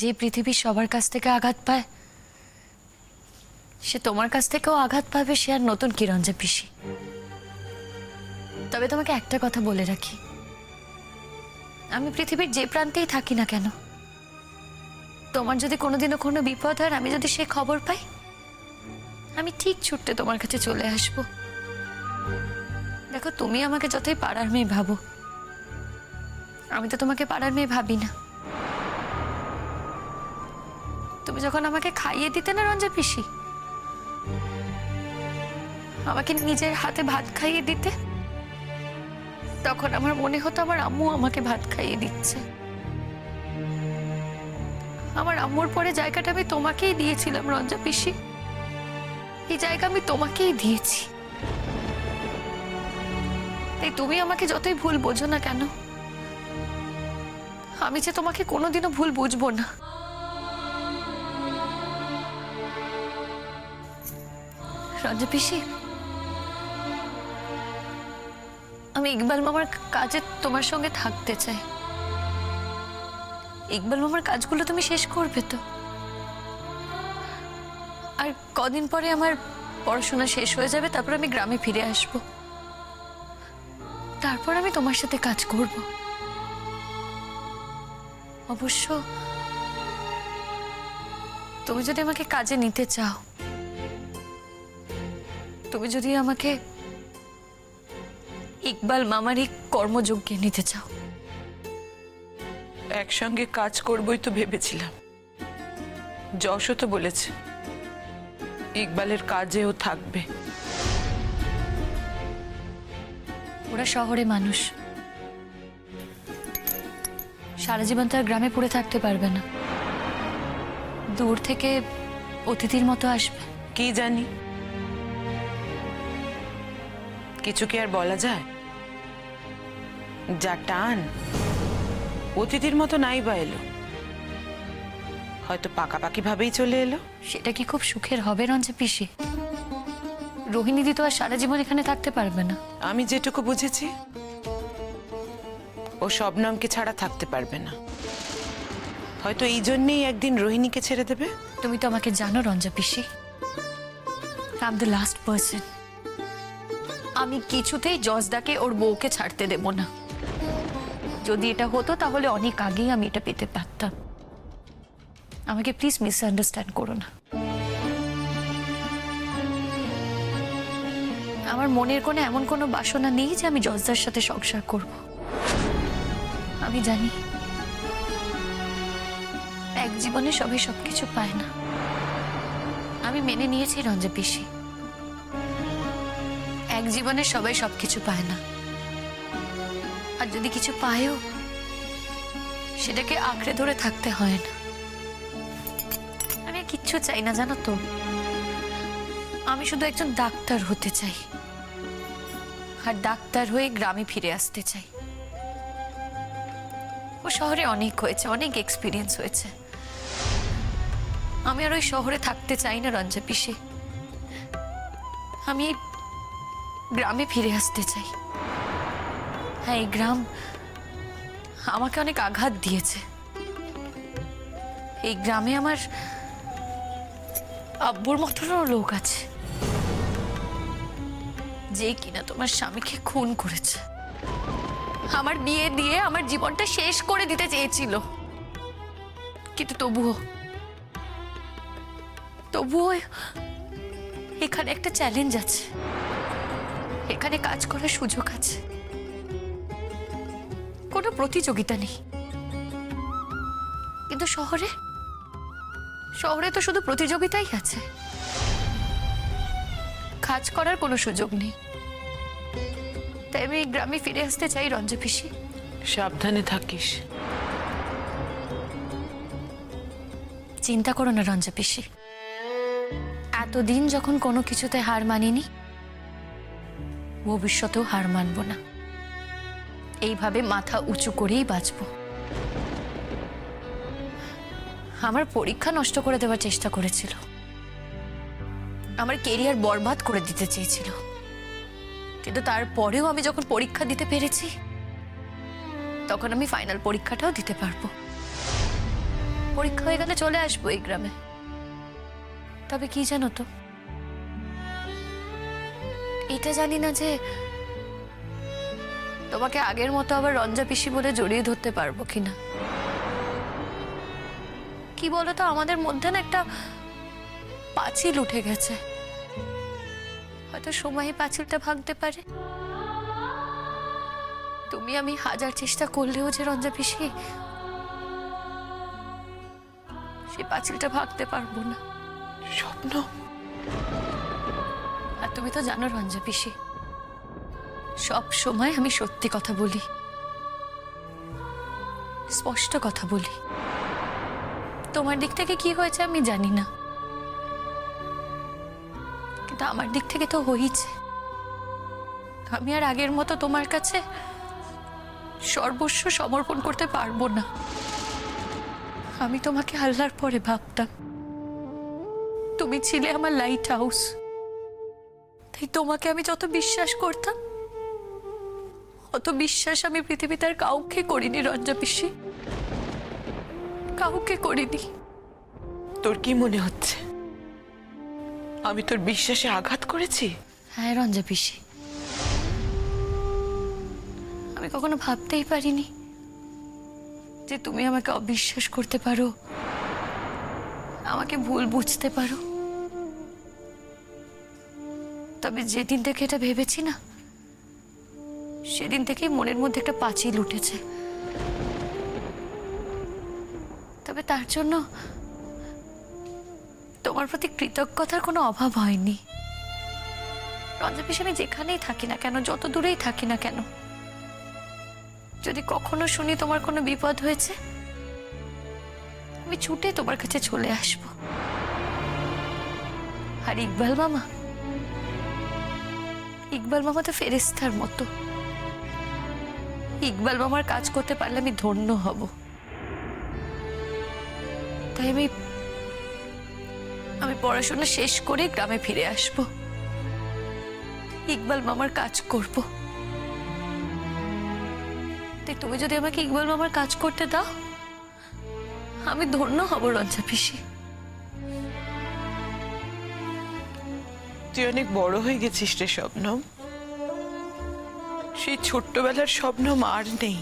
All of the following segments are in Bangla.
যে পৃথিবীর সবার কাছ থেকে আঘাত পায় সে তোমার কাছ থেকেও আঘাত পাবে, সে আর নতুন কি রঞ্জা পিসি। তবে তোমাকে একটা কথা বলে রাখি, আমি পৃথিবীর যে প্রান্তেই থাকি না কেন, তোমার যদি কোনোদিনও কোনো বিপদ হয়, আমি যদি সে খবর পাই, আমি ঠিক ছুটতে তোমার কাছে চলে আসব। দেখো, তুমি আমাকে যতই পাড়ার মেয়ে ভাবো, আমি তো তোমাকে পাড়ার মেয়ে ভাবি না। তুমি যখন আমাকে খাইয়ে দিতে না রঞ্জা পিসি, আমাকে নিজের হাতে ভাত খাইয়ে দিতে, তখন আমার মনে হতো আমার আম্মু আমাকে ভাত খাইয়ে দিচ্ছে। আমার আম্মুর পরে জায়গাটা আমি তোমাকেই দিয়েছিলাম রঞ্জা পিসি, এই জায়গা আমি তোমাকেই দিয়েছি। তাই তুমি আমাকে যতই ভুল বোঝো না কেন, আমি যে তোমাকে কোনোদিনও ভুল বুঝবো না। রঞ্জা পিসি, আমি ইকবাল মামার কাজে তোমার সঙ্গে থাকতে চাই। ইকবাল মামার কাজগুলো তুমি শেষ করবে তো? আর কদিন পরে আমার পড়াশোনা শেষ হয়ে যাবে, তারপর আমি গ্রামে ফিরে আসব। তারপর আমি তোমার সাথে কাজ করব। অবশ্য তুমি যদি আমাকে কাজে নিতে চাও, তুমি যদি আমাকে ইকবাল মামারই কর্মযোগ্যে নিতে চাও, একসঙ্গে কাজ করবই তো ভেবেছিলাম। যশও তো বলেছে ইকবালের কাজেও থাকবে। ওরা শহরে মানুষ, সারা জীবন তো আর গ্রামে পড়ে থাকতে পারবে না, দূর থেকে অতিথির মতো আসবে। কি জানি, কিছু কি আর বলা যায়? যা টান, অতিথির মতো নাই বা এলো, হয়তো পাকাপাকি ভাবেই চলে এলো। সেটা কি খুব সুখের হবে রঞ্জা পিসি? রোহিণীদি তো আর সারা জীবন এখানে থাকতে পারবে না। আমি যেটুকু বুঝেছি, ও শবনমকে ছাড়া থাকতে পারবে না। হয়তো এই জন্যেই একদিন রোহিণীকে ছেড়ে দেবে। তুমি তো আমাকে জানো রঞ্জা পিসি, I am the last person. আমি কিছুতেই জজদাকে ওর বউকে ছাড়তে দেব না। যদি এটা হতো তাহলে অনেক আগেই আমি এটা পেতে পারতাম। আমাকে প্লিজ মিসআন্ডারস্ট্যান্ড করো না। আমার মনের কোণে এমন কোনো বাসনা নেই যে আমি জজদার সাথে সংসার করব। আমি জানি এক জীবনে সবাই সবকিছু পায় না। আমি মেনে নিয়েছি রঞ্জা পিসি, এক জীবনে সবাই সবকিছু পায় না। আর যদি কিছু পায়ও, সেটাকে আঁকড়ে ধরে থাকতে হয় না। আমি আর কিচ্ছু চাই না, জানো তো। আমি শুধু একজন ডাক্তার হতে চাই, আর ডাক্তার হয়ে গ্রামে ফিরে আসতে চাই। ও শহরে অনেক হয়েছে, অনেক এক্সপিরিয়েন্স হয়েছে। আমি আর ওই শহরে থাকতে চাই না রঞ্জা পিসি। আমি গ্রামে ফিরে আসতে চাই। হ্যাঁ, এই গ্রাম আমাকে অনেক আঘাত দিয়েছে। এই গ্রামে আমার আব্বুর মতনও লোক আছে, যে কিনা তোমার স্বামীকে খুন করেছে, আমার বিয়ে দিয়ে আমার জীবনটা শেষ করে দিতে চেয়েছিল। কিন্তু তবুও এখানে একটা চ্যালেঞ্জ আছে, এখানে কাজ করার সুযোগ আছে, কোনো প্রতিযোগিতা নেই। কিন্তু শহরে তো শুধু প্রতিযোগিতাই আছে, কাজ করার কোনো সুযোগ নেই। তাই আমি গ্রামে ফিরে আসতে চাই রঞ্জা পিসি। সাবধানে থাকিস। চিন্তা করো না রঞ্জা পিসি, এতদিন যখন কোনো কিছুতে হার মানিনি, ভবিষ্যতেও হার মানব না। এইভাবে মাথা উঁচু করেই বাঁচব। আমার পরীক্ষা নষ্ট করে দেওয়ার চেষ্টা করেছিল, আমার কেরিয়ার বরবাদ করে দিতে চেয়েছিল, কিন্তু তারপরেও আমি যখন পরীক্ষা দিতে পেরেছি, তখন আমি ফাইনাল পরীক্ষাটাও দিতে পারবো। পরীক্ষা হয়ে গেলে চলে আসবো এই গ্রামে। তবে কি জানো তো, এটা জানি না যে তোমাকে আগের মতো আবার রঞ্জা পিসি বলে জড়িয়ে ধরতে পারবো কিনা। কি বলতো, আমাদের মধ্যে না একটা পাঁচিল উঠে গেছে। হয়তো সময় পাঁচিলটা ভাঙতে পারে। তুমি আমি হাজার চেষ্টা করলেও যে রঞ্জা পিসি, সে পাঁচিলটা ভাঙতে পারবো না। স্বপ্ন, আর তুমি তো জানো রঞ্জা পিসি, সব সময় আমি সত্যি কথা বলি, স্পষ্ট কথা বলি। তোমার দিক থেকে কি হয়েছে আমি জানি না, কিন্তু আমার দিক থেকে তো হয়েছে। আমি আর আগের মতো তোমার কাছে সর্বস্ব সমর্পণ করতে পারবো না। আমি তোমাকে আল্লাহর পরে ভাবতাম, তুমি ছিলে আমার লাইট হাউস। তাই তোমাকে আমি যত বিশ্বাস করতাম, অত বিশ্বাস আমি পৃথিবীতে আর কাউকে করিনি রঞ্জা পিসি, কাউকে করিনি। তোর কি মনে হচ্ছে আমি তোর বিশ্বাসে আঘাত করেছি? হ্যাঁ রঞ্জা পিসি, আমি কখনো ভাবতেই পারিনি যে তুমি আমাকে অবিশ্বাস করতে পারো, আমাকে ভুল বুঝতে পারো। তবে যেদিন থেকে এটা ভেবেছি না, সেদিন থেকেই মনের মধ্যে একটা পাঁচিল উঠেছে। তবে তার জন্য তোমার প্রতি কৃতজ্ঞতার কোনো অভাব হয়নি রঞ্জা পিসি। আমি যেখানেই থাকি না কেন, যত দূরেই থাকি না কেন, যদি কখনো শুনি তোমার কোনো বিপদ হয়েছে, আমি ছুটে তোমার কাছে চলে আসব। আর ইকবাল মামা তো ফেরেশতার মতো। ইকবাল মামার কাজ করতে পারলে আমি ধন্য হব। তাই আমি পড়াশোনা শেষ করে গ্রামে ফিরে আসব, ইকবাল মামার কাজ করব। তাই তুমি যদি আমাকে ইকবাল মামার কাজ করতে দাও, আমি ধন্য হব রঞ্জা পিসি। তুই অনেক বড় হয়ে গেছিস রে স্বপ্নম। সেই ছোট্টবেলার স্বপ্নম আর নেই।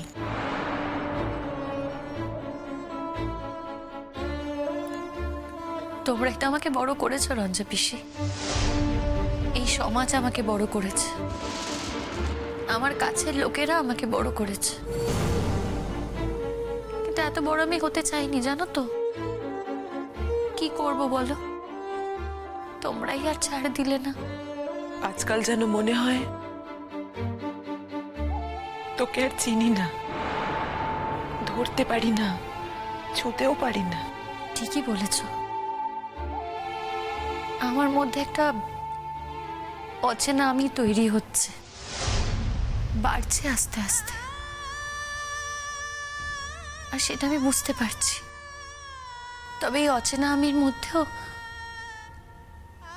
তোমরাই তো আমাকে বড় করেছো রঞ্জা পিসি, এই সমাজ আমাকে বড় করেছে, আমার কাছের লোকেরা আমাকে বড় করেছে। কিন্তু এত বড় আমি হতে চাইনি, জানো তো। কি করব বলো, তোমরাই আর ছাড় দিলে না। আজকাল যেন মনে হয় তোকে আর চিনি না, ধরতে পারি না, ছুঁতেও পারি না। ঠিকই বলেছ, আমার মধ্যে একটা অচেনা আমি তৈরি হচ্ছে, বাড়ছে আস্তে আস্তে। আর সেটা আমি বুঝতে পারছি। তবে এই অচেনা আমির মধ্যেও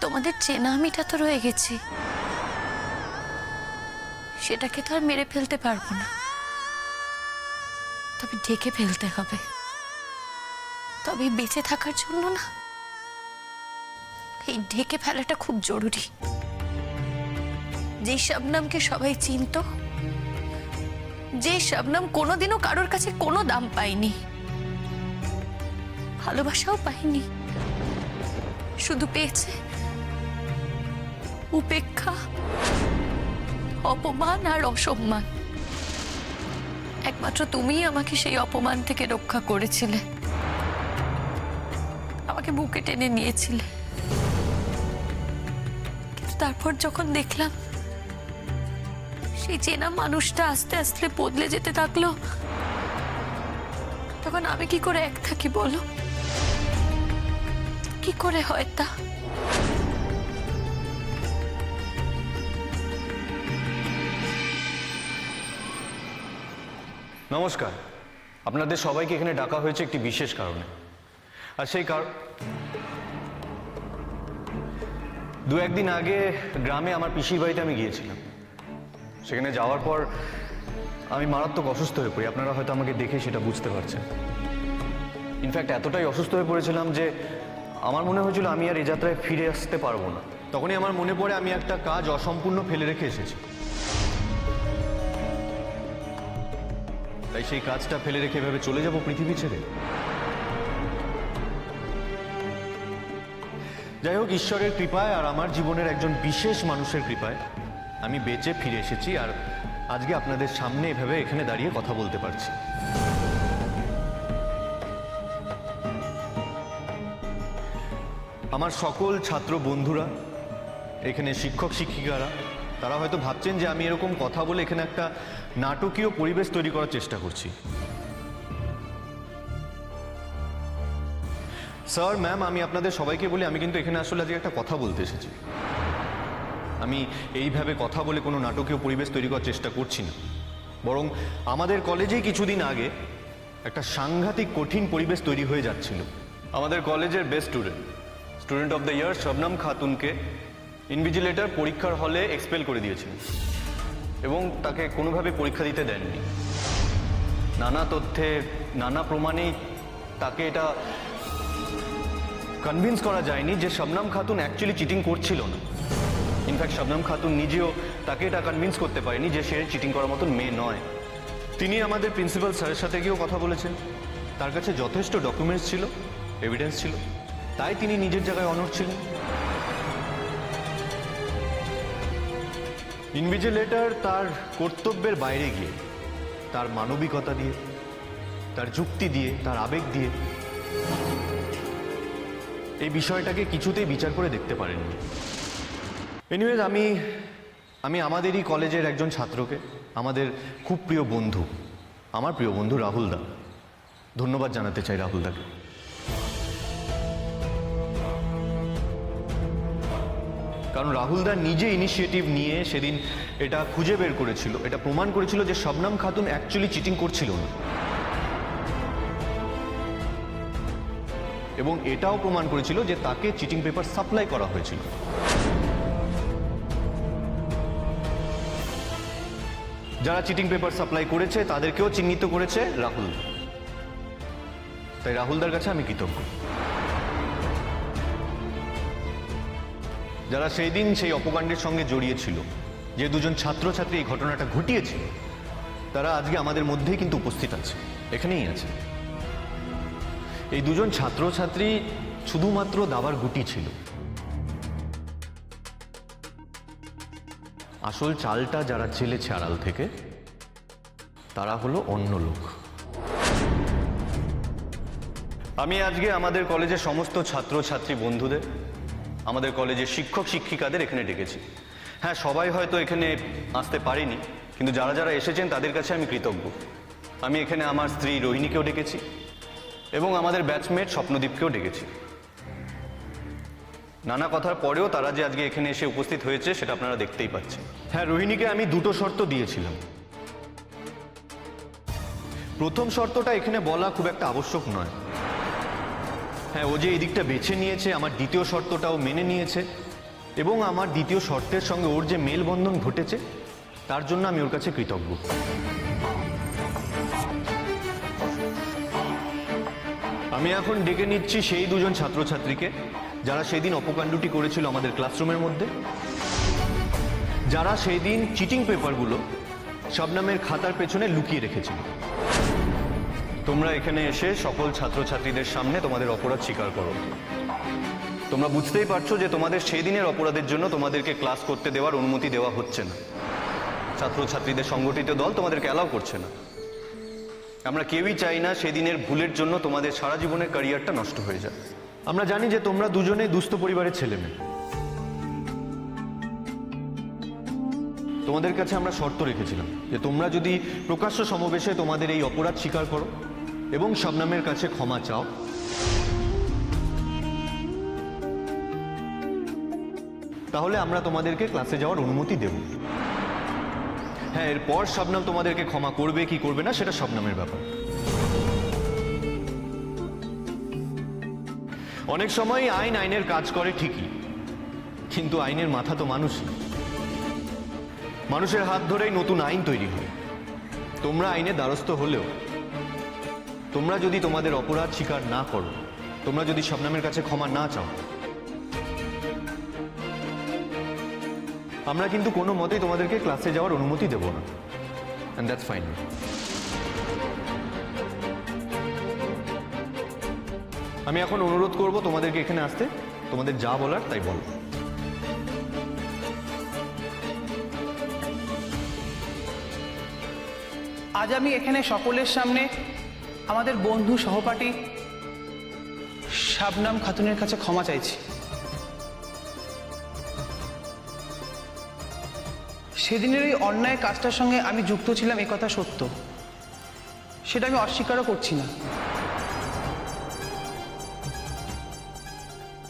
তোমাদের চেনা আমিটা তো রয়ে গেছি, সেটাকে তো আর মেরে ফেলতে পারবো না। তবে ঢেকে ফেলতে হবে। তবে বেঁচে থাকার জন্য না, এই ঢেকে ফেলাটা খুব জরুরি। যে শবনমকে সবাই চিনত, যে শবনম কোনোদিনও কারোর কাছে কোনো দাম পায়নি, ভালোবাসাও পায়নি, শুধু পেয়েছে উপেক্ষা, অপমান আর অসম্মান। একমাত্র তুমিই আমাকে সেই অপমান থেকে রক্ষা করেছিলে, আমাকে বুকে টেনে নিয়েছিলে। কিন্তু তারপর যখন দেখলাম সেই চেনা মানুষটা আস্তে আস্তে বদলে যেতে থাকলো, তখন আমি কি করে এক থাকি বলো? কি করে হয় তা? নমস্কার, আপনাদের সবাইকে এখানে ডাকা হয়েছে একটি বিশেষ কারণে। আর সেই কারণ, দু একদিন আগে গ্রামে আমার পিসির বাড়িতে আমি গিয়েছিলাম। সেখানে যাওয়ার পর আমি মারাত্মক অসুস্থ হয়ে পড়ি। আপনারা হয়তো আমাকে দেখে সেটা বুঝতে পারছেন। ইনফ্যাক্ট এতটাই অসুস্থ হয়ে পড়েছিলাম যে আমার মনে হয়েছিল আমি আর এই যাত্রায় ফিরে আসতে পারবো না। তখনই আমার মনে পড়ে আমি একটা কাজ অসম্পূর্ণ ফেলে রেখে এসেছি। তাই সেই কাজটা ফেলে রেখে এভাবে চলে যাব পৃথিবী ছেড়ে। যাই হোক, ঈশ্বরের কৃপায় আর আমার জীবনের একজন বিশেষ মানুষের কৃপায় আমি বেঁচে ফিরে এসেছি, আর আজকে আপনাদের সামনে এভাবে এখানে দাঁড়িয়ে কথা বলতে পারছি। আমার সকল ছাত্র বন্ধুরা, এখানে শিক্ষক শিক্ষিকারা, তারা হয়তো ভাবছেন যে আমি এরকম কথা বলে এখানে একটা নাটকীয় পরিবেশ তৈরি করার চেষ্টা করছি। স্যার, ম্যাম, আমি আপনাদের সবাইকে বলি আমি কিন্তু এখানে আসলে আজকে একটা কথা বলতে এসেছি। আমি এইভাবে কথা বলে কোনো নাটকীয় পরিবেশ তৈরি করার চেষ্টা করছি না, বরং আমাদের কলেজেই কিছুদিন আগে একটা সাংঘাতিক কঠিন পরিবেশ তৈরি হয়ে যাচ্ছিল। আমাদের কলেজের best student of the year Shabnam খাতুনকে ইনভিজিলেটর পরীক্ষার হলে এক্সপেল করে দিয়েছেন এবং তাকে কোনোভাবে পরীক্ষা দিতে দেননি। নানা তথ্যে, নানা প্রমাণেই তাকে এটা কনভিন্স করা যায়নি যে শবনম খাতুন অ্যাকচুয়ালি চিটিং করছিল না। ইনফ্যাক্ট শবনম খাতুন নিজেও তাকে এটা কনভিন্স করতে পারেনি যে সে চিটিং করার মতন মেয়ে নয়। তিনি আমাদের প্রিন্সিপাল স্যারের সাথে গিয়েও কথা বলেছেন। তার কাছে যথেষ্ট ডকুমেন্টস ছিল, এভিডেন্স ছিল, তাই তিনি নিজের জায়গায় অনড় ছিলেন। ইনভিজিলেটর তার কর্তব্যের বাইরে গিয়ে, তার মানবিকতা দিয়ে, তার যুক্তি দিয়ে, তার আবেগ দিয়ে এই বিষয়টাকে কিছুতেই বিচার করে দেখতে পারেননি। এনিওয়েজ, আমি আমাদেরই কলেজের একজন ছাত্রকে, আমাদের খুব প্রিয় বন্ধু, আমার প্রিয় বন্ধু রাহুল দা, ধন্যবাদ জানাতে চাই রাহুল দাকে। কারণ রাহুল দা নিজে ইনিশিয়েটিভ নিয়ে সেদিন এটা খুঁজে বের করেছিল, এটা প্রমাণ করেছিল যে শবনম খাতুন অ্যাকচুয়ালি চিটিং করছিল না, এবং এটাও প্রমাণ করেছিল যে তাকে চিটিং পেপার সাপ্লাই করা হয়েছিল। যারা চিটিং পেপার সাপ্লাই করেছে তাদেরকেও চিহ্নিত করেছে রাহুল। তাই রাহুলদার কাছে আমি কৃতজ্ঞ। যারা সেই দিন সেই অপকাণ্ডের সঙ্গে জড়িয়েছিল, যে দুজন ছাত্রছাত্রী এই ঘটনাটা ঘটিয়েছিল, তারা আজকে আমাদের মধ্যেই কিন্তু উপস্থিত আছে, এখানেই আছে। এই দুজন ছাত্রছাত্রী শুধুমাত্র দাবার গুটি ছিল, আসল চালটা যারা ছেলেছে আড়াল থেকে তারা হলো অন্য লোক। আমি আজকে আমাদের কলেজের সমস্ত ছাত্রছাত্রী বন্ধুদের, আমাদের কলেজের শিক্ষক শিক্ষিকাদের এখানে ডেকেছি। হ্যাঁ, সবাই হয়তো এখানে আসতে পারেনি, কিন্তু যারা যারা এসেছেন তাদের কাছে আমি কৃতজ্ঞ। আমি এখানে আমার স্ত্রী রোহিণীকেও ডেকেছি এবং আমাদের ব্যাচমেট স্বপ্নদীপকেও ডেকেছি। নানা কথার পরেও তারা যে আজকে এখানে এসে উপস্থিত হয়েছে সেটা আপনারা দেখতেই পাচ্ছেন। হ্যাঁ, রোহিণীকে আমি দুটো শর্ত দিয়েছিলাম। প্রথম শর্তটা এখানে বলা খুব একটা আবশ্যক নয়। হ্যাঁ, ও যে এই দিকটা বেছে নিয়েছে, আমার দ্বিতীয় শর্তটাও মেনে নিয়েছে, এবং আমার দ্বিতীয় শর্তের সঙ্গে ওর যে মেলবন্ধন ঘটেছে তার জন্য আমি ওর কাছে কৃতজ্ঞ। আমি এখন ডেকে নিচ্ছি সেই দুজন ছাত্রছাত্রীকে যারা সেই দিন অপকাণ্ডটি করেছিল আমাদের ক্লাসরুমের মধ্যে, যারা সেই দিন চিটিং পেপারগুলো শবনমের খাতার পেছনে লুকিয়ে রেখেছিল। তোমরা এখানে এসে সকল ছাত্রছাত্রীদের সামনে তোমাদের অপরাধ স্বীকার করো। তোমরা বুঝতেই পারছো যে তোমাদের সেই দিনের অপরাধের জন্য তোমাদেরকে ক্লাস করতে দেওয়ার অনুমতি দেওয়া হচ্ছে না। ছাত্রছাত্রীদের সংগঠিত দল তোমাদেরকে অ্যালাউ করছে না। আমরা কেউই চাই না সেদিনের ভুলের জন্য তোমাদের সারা জীবনের ক্যারিয়ারটা নষ্ট হয়ে যায়। আমরা জানি যে তোমরা দুজনেই দুস্থ পরিবারের ছেলেমেয়ে। তোমাদের কাছে আমরা শর্ত রেখেছিলাম যে তোমরা যদি প্রকাশ্য সমাবেশে তোমাদের এই অপরাধ স্বীকার করো এবং শবনমের কাছে ক্ষমা চাও, তাহলে আমরা তোমাদেরকে ক্লাসে যাওয়ার অনুমতি দেব। হ্যাঁ, এরপর শবনম তোমাদেরকে ক্ষমা করবে কি করবে না সেটা শবনমের ব্যাপার। অনেক সময় আইন আইনের কাজ করে ঠিকই, কিন্তু আইনের মাথা তো মানুষই। মানুষের হাত ধরেই নতুন আইন তৈরি হয়। তোমরা আইনের দ্বারস্থ হলেও তোমরা যদি তোমাদের অপরাধ স্বীকার না করো, তোমরা যদি শবনমের কাছে ক্ষমা না চাও, আমরা কিন্তু কোনো মতেই তোমাদেরকে ক্লাসে যাওয়ার অনুমতি দেব না। And that's fine. আমি এখন অনুরোধ করব তোমাদেরকে এখানে আসতে, তোমাদের যা বলার তাই বলো। আজ আমি এখানে সকলের সামনে আমাদের বন্ধু সহপাঠী শাবনাম খাতুনের কাছে ক্ষমা চাইছি। সেদিনের এই অন্যায় কাজটার সঙ্গে আমি যুক্ত ছিলাম, এ কথা সত্য, সেটা আমি অস্বীকারও করছি না।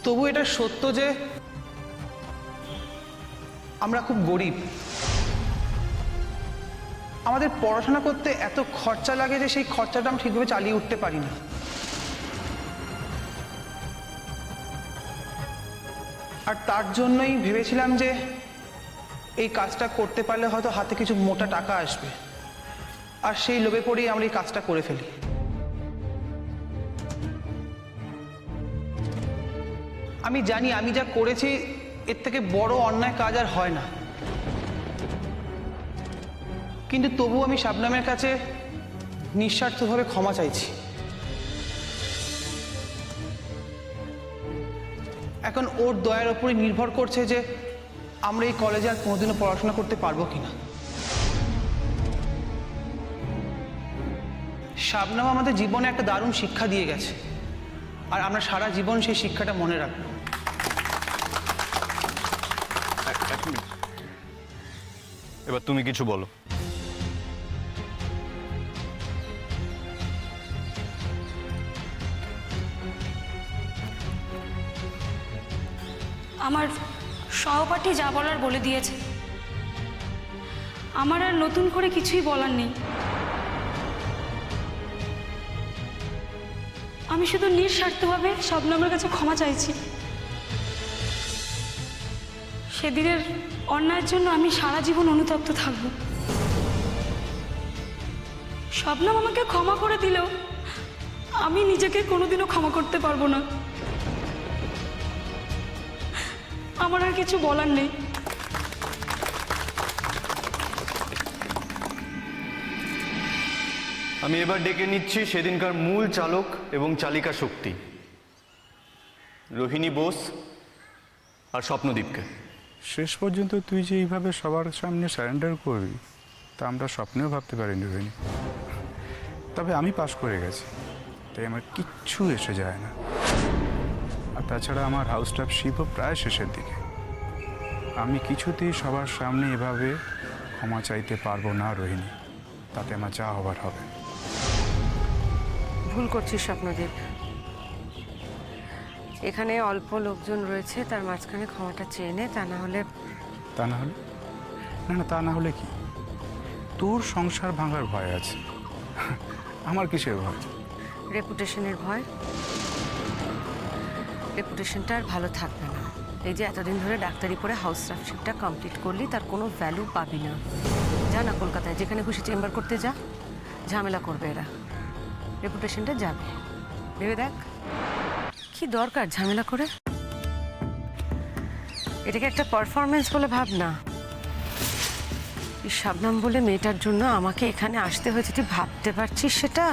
তবু এটা সত্য যে আমরা খুব গরিব, আমাদের পড়াশোনা করতে এত খরচা লাগে যে সেই খরচাটা আমরা ঠিকভাবে চালিয়ে উঠতে পারি না। আর তার জন্যই ভেবেছিলাম যে এই কাজটা করতে পারলে হয়তো হাতে কিছু মোটা টাকা আসবে, আর সেই লোভে পড়েই আমরা এই কাজটা করে ফেলি। আমি জানি আমি যা করেছি এর থেকে বড় অন্যায় কাজ আর হয় না, কিন্তু তবু আমি শাবনামের কাছে নিঃস্বার্থভাবে ক্ষমা চাইছি। এখন ওর দয়ার ওপরই নির্ভর করছে যে আমরা এই কলেজে আর কোনোদিনও পড়াশোনা করতে পারবো কিনা। শাবনাম আমাদের জীবনে একটা দারুণ শিক্ষা দিয়ে গেছে, আর আমরা সারা জীবন সেই শিক্ষাটা মনে রাখবো। এবার তুমি কিছু বলো। আমার সহপাঠী যা বলার বলে দিয়েছে, আমার আর নতুন করে কিছুই বলার নেই। আমি শুধু নিঃস্বার্থভাবে শবনমের কাছে ক্ষমা চাইছি। সেদিনের অন্যায়ের জন্য আমি সারা জীবন অনুতপ্ত থাকব। শবনম আমাকে ক্ষমা করে দিলেও আমি নিজেকে কোনোদিনও ক্ষমা করতে পারবো না। আমার আর কিছু বলার নেই। আমি এবার ডেকে নিচ্ছি সেদিনকার মূল চালক এবং চালিকা শক্তি রোহিণী বোস আর স্বপ্নদীপকে। শেষ পর্যন্ত তুই যে এইভাবে সবার সামনে সারেন্ডার করবি তা আমরা স্বপ্নেও ভাবতে পারিনি রোহিণী। তবে আমি পাস করে গেছি, তাই আমার কিচ্ছু এসে যায় না। আর তাছাড়া আমার হাউস স্টাফশিপও প্রায় শেষের দিকে। আমি কিছুতেই সবার সামনে এভাবে ক্ষমা চাইতে পারবো না রোহিণী, তাতে আমার যা হবার হবে। ভুল করছিস স্বপ্নদীপ। এখানে অল্প লোকজন রয়েছে, তার মাঝখানে ক্ষমাটা চেয়ে নে। তা না হলে না তা না হলে কি? তোর সংসার ভাঙার ভয় আছে, আমার কিসের ভয়? রেপুটেশনের ভয়। রেপুটেশনটা আর ভালো থাকবে না। এই যে এতদিন ধরে ডাক্তারি পড়ে হাউস স্টাফশিপটা কমপ্লিট করলি, তার কোনো ভ্যালু পাবি না। যা না কলকাতায়, যেখানে খুশি চেম্বার করতে যা, ঝামেলা করবে এরা, রেপুটেশনটা যাবে। ভেবে দেখ কি দরকার ঝামেলা করে। এটাকে একটা পারফরমেন্স বলে ভাব না। এই শাবনাম বলে মেয়েটার জন্য আমাকে এখানে আসতে হয়েছে, তুই ভাবতে পারছিস সেটা?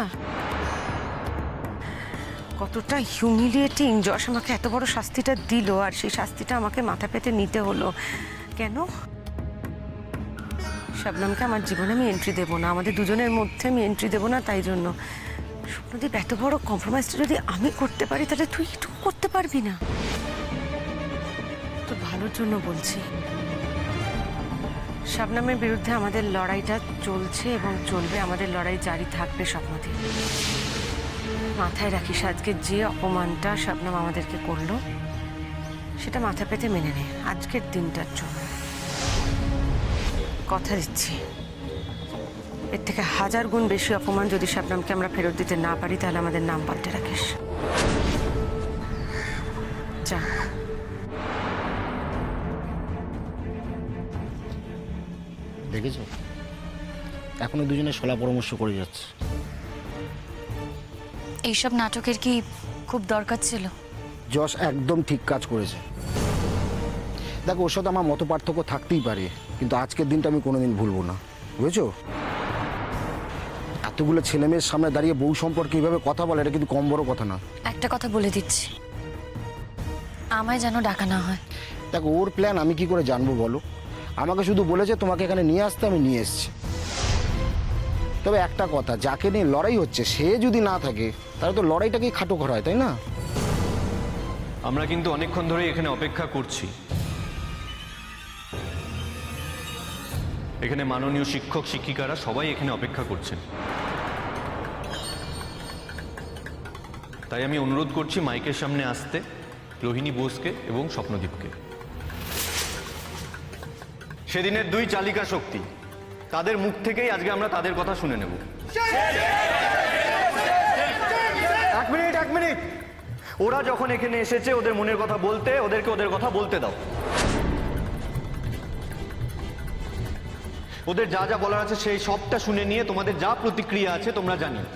কতটা হিউমিলিয়েটিং। যশ আমাকে এত বড় শাস্তিটা দিল, আর সেই শাস্তিটা আমাকে মাথা পেতে নিতে হলো কেন? শাবনামকে আমার জীবনে আমি এন্ট্রি দেবো না, আমাদের দুজনের মধ্যে আমি এন্ট্রি দেবো না। তাই জন্য স্বপ্নদীপ, এত বড় কম্প্রোমাইজটা যদি আমি করতে পারি, তাহলে তুই এটুকু করতে পারবি না? তোর ভালোর জন্য বলছি। শাবনামের বিরুদ্ধে আমাদের লড়াইটা চলছে এবং চলবে, আমাদের লড়াই জারি থাকবে স্বপ্নদীপ। মাথায় রাখিস, আজকে যে অপমানটা শাবনাম আমাদেরকে করলো সেটা মাথা পেতে মেনে নে আজকের দিনটার জন্য। কথা দিচ্ছি, এর থেকে 1000 গুণ বেশি অপমান যদি শাবনামকে আমরা ফেরত দিতে না পারি, তাহলে আমাদের নাম পাল্টে রাখিস। যা। দেখেছ, এখনো দুজনে শলা পরামর্শ করে যাচ্ছে। এইসব নাটকের কি খুব দরকার ছিল? যশ একদম ঠিক কাজ করেছে। দেখো, ওর সাথে আমার মত পার্থক্য থাকতেই পারে, কিন্তু আজকের দিনটা আমি কোনোদিন ভুলবো না, বুঝেছো? এতগুলো ছেলে মেয়ের সামনে দাঁড়িয়ে বউ সম্পর্কে এইভাবে কথা বলে, এটা কিন্তু কম বড় কথা না। একটা কথা বলে দিচ্ছি, আমায় যেন ডাকা না হয়। দেখো, ওর প্ল্যান আমি কি করে জানবো বলো? আমাকে শুধু বলেছে তোমাকে এখানে নিয়ে আসতে, আমি নিয়ে এসেছি। তবে একটা কথা, যাকে নিয়ে লড়াই হচ্ছে সে যদি না থাকে তাহলে তো লড়াইটাকেই খাটো করা হয়, তাই না? আমরা কিন্তু অনেকক্ষণ ধরেই এখানে অপেক্ষা করছি। এখানে মাননীয় শিক্ষক শিক্ষিকারা সবাই এখানে অপেক্ষা করছেন। তাই আমি অনুরোধ করছি মাইকের সামনে আসতে রোহিণী বোসকে এবং স্বপ্নদীপকে। সেদিনের দুই চালিকা শক্তি, তাদের মুখ থেকেই আজকে আমরা তাদের কথা শুনে নেব। এক মিনিট, ওরা যখন এখানে এসেছে ওদের মনের কথা বলতে, ওদেরকে ওদের কথা বলতে দাও। ওদের যা যা বলার আছে সেই সবটা শুনে নিয়ে তোমাদের যা প্রতিক্রিয়া আছে তোমরা জানিও।